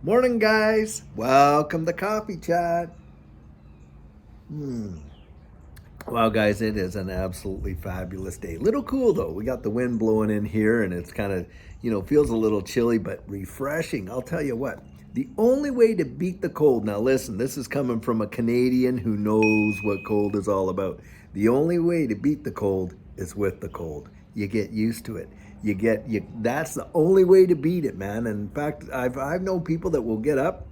Morning, guys. Welcome to Coffee Chat. Well, guys, it is an absolutely fabulous day. Little cool though. We got the wind blowing in here, and it's kind of, feels a little chilly, but refreshing. I'll tell you what. The only way to beat the cold. Now, listen. This is coming from a Canadian who knows what cold is all about. The only way to beat the cold is with the cold. You get used to it. That's the only way to beat it, man. And in fact, I've known people that will get up,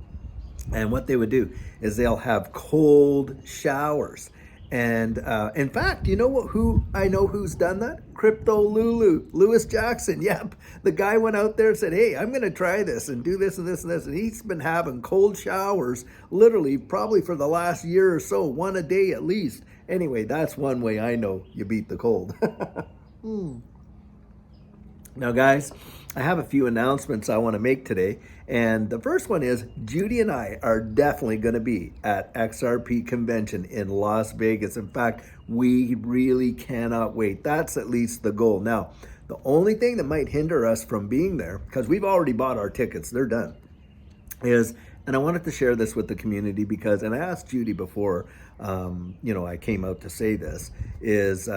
and what they would do is they'll have cold showers. And in fact, you know what? Who I know who's done that? Crypto Lulu, Lewis Jackson. Yep, the guy went out there and said, "Hey, I'm going to try this and do this and this and this." And he's been having cold showers, literally, probably for the last year or so, one a day at least. Anyway, that's one way I know you beat the cold. Now, guys, I have a few announcements I want to make today. And the first one is Judy and I are definitely going to be at XRP convention in Las Vegas. In fact, we really cannot wait. That's at least the goal. Now, the only thing that might hinder us from being there, because we've already bought our tickets, they're done, is, and I wanted to share this with the community because, and I asked Judy before, I came out to say this, is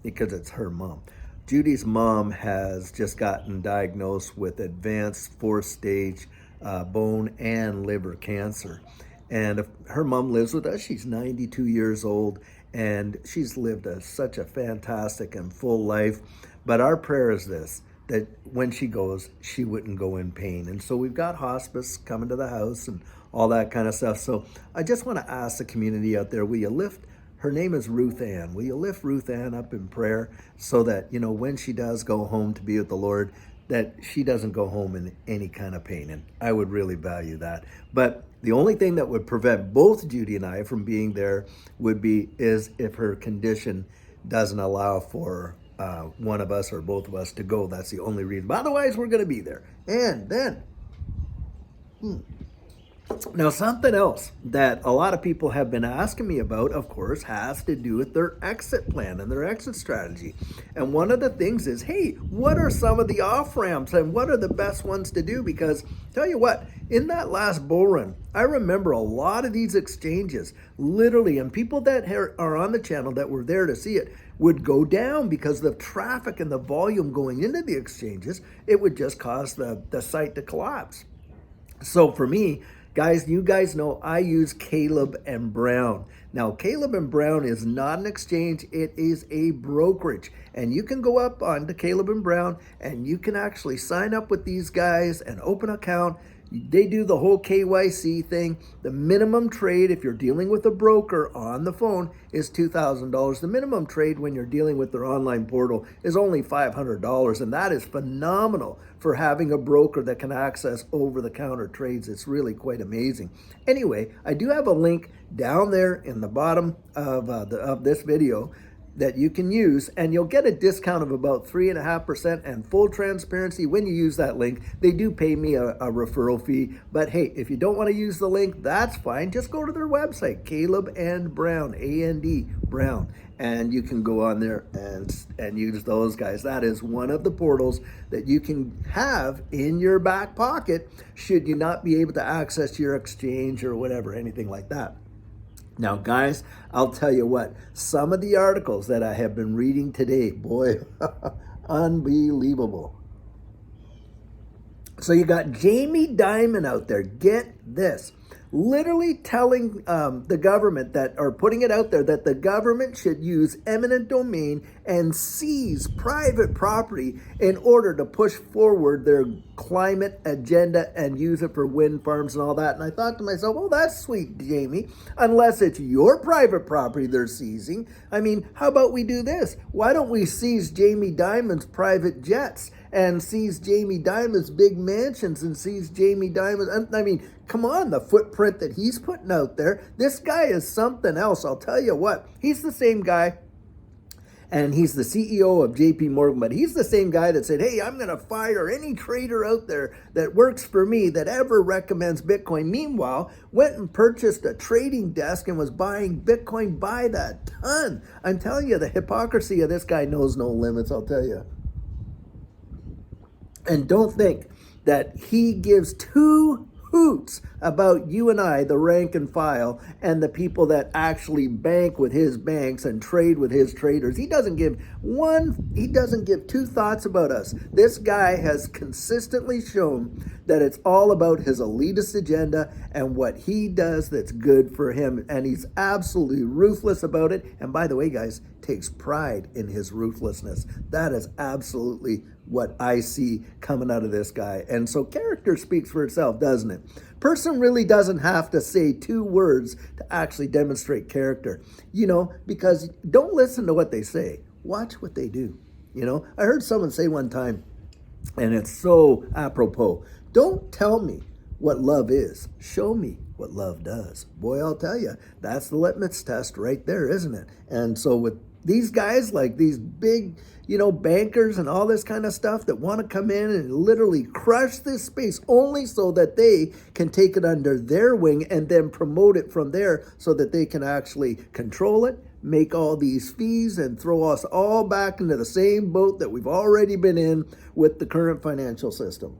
because it's her mom. Judy's mom has just gotten diagnosed with advanced fourth stage bone and liver cancer. And her mom lives with us. She's 92 years old, and she's lived such a fantastic and full life. But our prayer is this, that when she goes, she wouldn't go in pain. And so we've got hospice coming to the house and all that kind of stuff. So I just want to ask the community out there, will you lift, her name is Ruth Ann. Will you lift Ruth Ann up in prayer so that, when she does go home to be with the Lord, that she doesn't go home in any kind of pain? And I would really value that. But the only thing that would prevent both Judy and I from being there is if her condition doesn't allow for one of us or both of us to go. That's the only reason. But otherwise, we're going to be there. And then, now, something else that a lot of people have been asking me about, of course, has to do with their exit plan and their exit strategy. And one of the things is, hey, what are some of the off-ramps and what are the best ones to do? Because tell you what, in that last bull run, I remember a lot of these exchanges, literally, and people that are on the channel that were there to see it, would go down because the traffic and the volume going into the exchanges, it would just cause the site to collapse. So for me, guys, you guys know I use Caleb and Brown. Now, Caleb and Brown is not an exchange. It is a brokerage. And you can go up on to Caleb and Brown and you can actually sign up with these guys and open an account. They do the whole KYC thing. The minimum trade, if you're dealing with a broker on the phone, is $2,000. The minimum trade when you're dealing with their online portal is only $500. And that is phenomenal for having a broker that can access over-the-counter trades. It's really quite amazing. Anyway, I do have a link down there in the bottom of this video that you can use, and you'll get a discount of about 3.5%. And full transparency, when you use that link, they do pay me a referral fee. But hey, if you don't want to use the link, that's fine. Just go to their website, Caleb and Brown, A-N-D, Brown, and you can go on there and use those guys. That is one of the portals that you can have in your back pocket should you not be able to access your exchange or whatever, anything like that. Now, guys, I'll tell you what, some of the articles that I have been reading today, boy, unbelievable. So you got Jamie Dimon out there, get this, literally telling the government that, or putting it out there, that the government should use eminent domain and seize private property in order to push forward their climate agenda and use it for wind farms and all that. And I thought to myself, well, that's sweet, Jamie, unless it's your private property they're seizing. I mean, how about we do this? Why don't we seize Jamie Dimon's private jets and seize Jamie Dimon's big mansions and seize Jamie Dimon's, I mean, come on, the footprint that he's putting out there. This guy is something else. I'll tell you what, he's the same guy, and he's the CEO of JP Morgan, but he's the same guy that said, hey, I'm going to fire any trader out there that works for me that ever recommends Bitcoin. Meanwhile, went and purchased a trading desk and was buying Bitcoin by the ton. I'm telling you, the hypocrisy of this guy knows no limits, I'll tell you. And don't think that he gives two hoots about you and I, the rank and file, and the people that actually bank with his banks and trade with his traders. He doesn't give two thoughts about us. This guy has consistently shown that it's all about his elitist agenda and what he does that's good for him. And he's absolutely ruthless about it. And by the way, guys, takes pride in his ruthlessness. That is absolutely what I see coming out of this guy. And so character speaks for itself, doesn't it? Person really doesn't have to say two words to actually demonstrate character, because don't listen to what they say. Watch what they do. I heard someone say one time, and it's so apropos, don't tell me what love is. Show me what love does. Boy, I'll tell you, that's the litmus test right there, isn't it? And so with these guys, like these big, bankers and all this kind of stuff that want to come in and literally crush this space only so that they can take it under their wing and then promote it from there so that they can actually control it, make all these fees, and throw us all back into the same boat that we've already been in with the current financial system.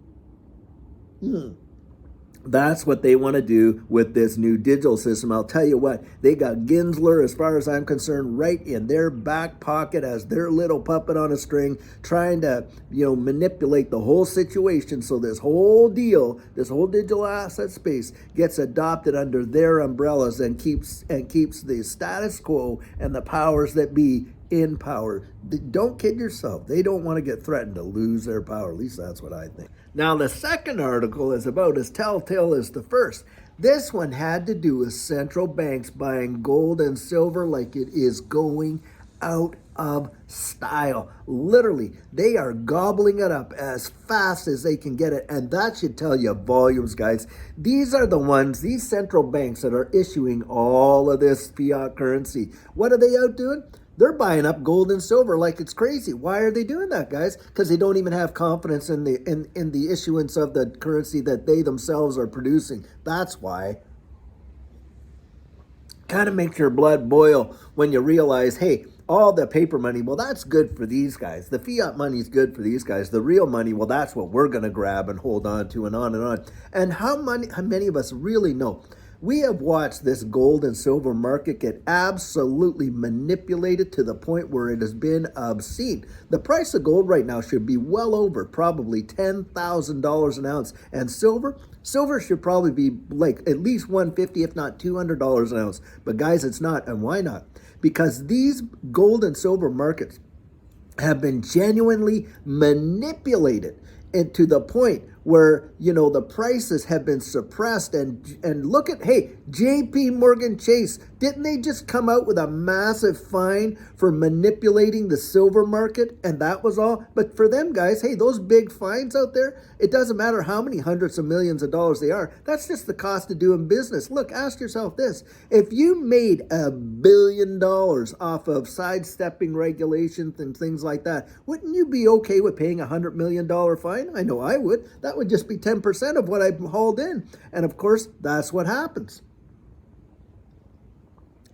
That's what they want to do with this new digital system. I'll tell you what, they got Gensler, as far as I'm concerned, right in their back pocket as their little puppet on a string, trying to, manipulate the whole situation so this whole deal, this whole digital asset space gets adopted under their umbrellas and keeps the status quo and the powers that be in power. Don't kid yourself. They don't want to get threatened to lose their power. At least that's what I think. Now, the second article is about as telltale as the first. This one had to do with central banks buying gold and silver like it is going out of style. Literally, they are gobbling it up as fast as they can get it. And that should tell you volumes, guys. These are the ones, these central banks that are issuing all of this fiat currency. What are they out doing? They're buying up gold and silver like it's crazy. Why are they doing that, guys? Because they don't even have confidence in the issuance of the currency that they themselves are producing. That's why. Kind of makes your blood boil when you realize, hey, all the paper money, well, that's good for these guys. The fiat money is good for these guys. The real money, well, that's what we're going to grab and hold on to, and on and on. And how many of us really know? We have watched this gold and silver market get absolutely manipulated to the point where it has been obscene. The price of gold right now should be well over probably $10,000 an ounce. And silver should probably be like at least $150, if not $200 an ounce. But guys, it's not. And why not? Because these gold and silver markets have been genuinely manipulated, and to the point where, the prices have been suppressed. And look at, hey, JP Morgan Chase, didn't they just come out with a massive fine for manipulating the silver market? And that was all. But for them, guys, hey, those big fines out there, it doesn't matter how many hundreds of millions of dollars they are. That's just the cost of doing business. Look, ask yourself this. If you made $1 billion off of sidestepping regulations and things like that, wouldn't you be okay with paying $100 million fine? I know I would. That would just be 10% of what I hauled in. And of course, that's what happens.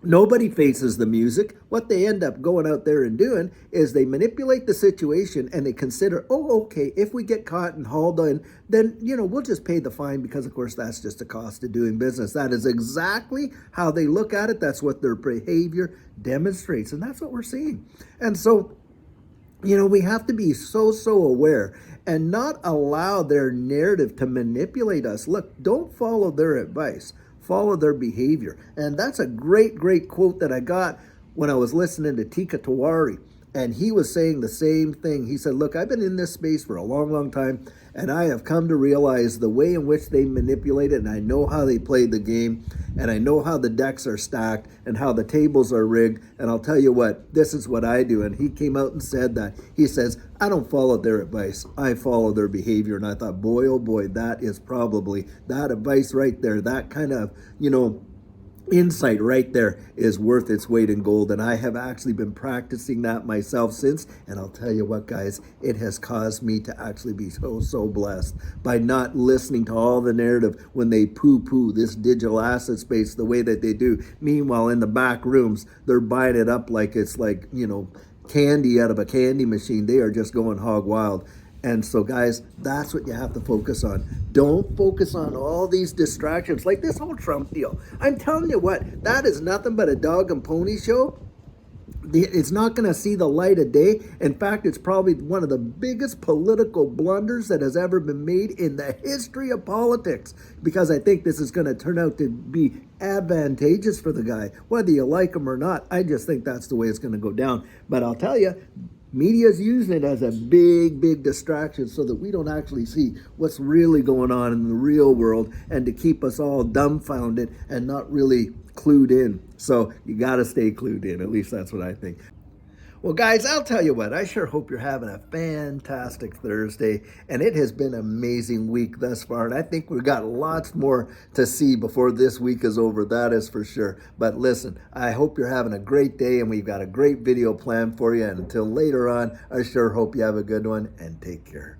Nobody faces the music. What they end up going out there and doing is they manipulate the situation and they consider, okay, if we get caught and hauled in, then, we'll just pay the fine because, of course, that's just the cost of doing business. That is exactly how they look at it. That's what their behavior demonstrates. And that's what we're seeing. And so, we have to be so aware and not allow their narrative to manipulate us. Look, don't follow their advice. Follow their behavior. And that's a great quote that I got when I was listening to Tika Tawari. And he was saying the same thing. He said, look, I've been in this space for a long time, and I have come to realize the way in which they manipulate it, and I know how they play the game, and I know how the decks are stacked and how the tables are rigged. And I'll tell you what, this is what I do. And he came out and said that. He says, I don't follow their advice. I follow their behavior. And I thought, boy, oh boy, that is probably that advice right there. That kind of, insight right there is worth its weight in gold. And I have actually been practicing that myself since. And I'll tell you what, guys, it has caused me to actually be so blessed by not listening to all the narrative when they poo-poo this digital asset space the way that they do. Meanwhile, in the back rooms, they're buying it up like it's like, candy out of a candy machine. They are just going hog wild. And so, guys, that's what you have to focus on. Don't focus on all these distractions like this whole Trump deal. I'm telling you what, that is nothing but a dog and pony show. It's not going to see the light of day. In fact, it's probably one of the biggest political blunders that has ever been made in the history of politics, because I think this is going to turn out to be advantageous for the guy, whether you like him or not. I just think that's the way it's going to go down. But I'll tell you, media's using it as a big distraction so that we don't actually see what's really going on in the real world, and to keep us all dumbfounded and not really clued in. So you got to stay clued in. At least that's what I think. Well, guys, I'll tell you what, I sure hope you're having a fantastic Thursday, and it has been an amazing week thus far, and I think we've got lots more to see before this week is over, that is for sure. But listen, I hope you're having a great day, and we've got a great video planned for you, and until later on, I sure hope you have a good one, and take care.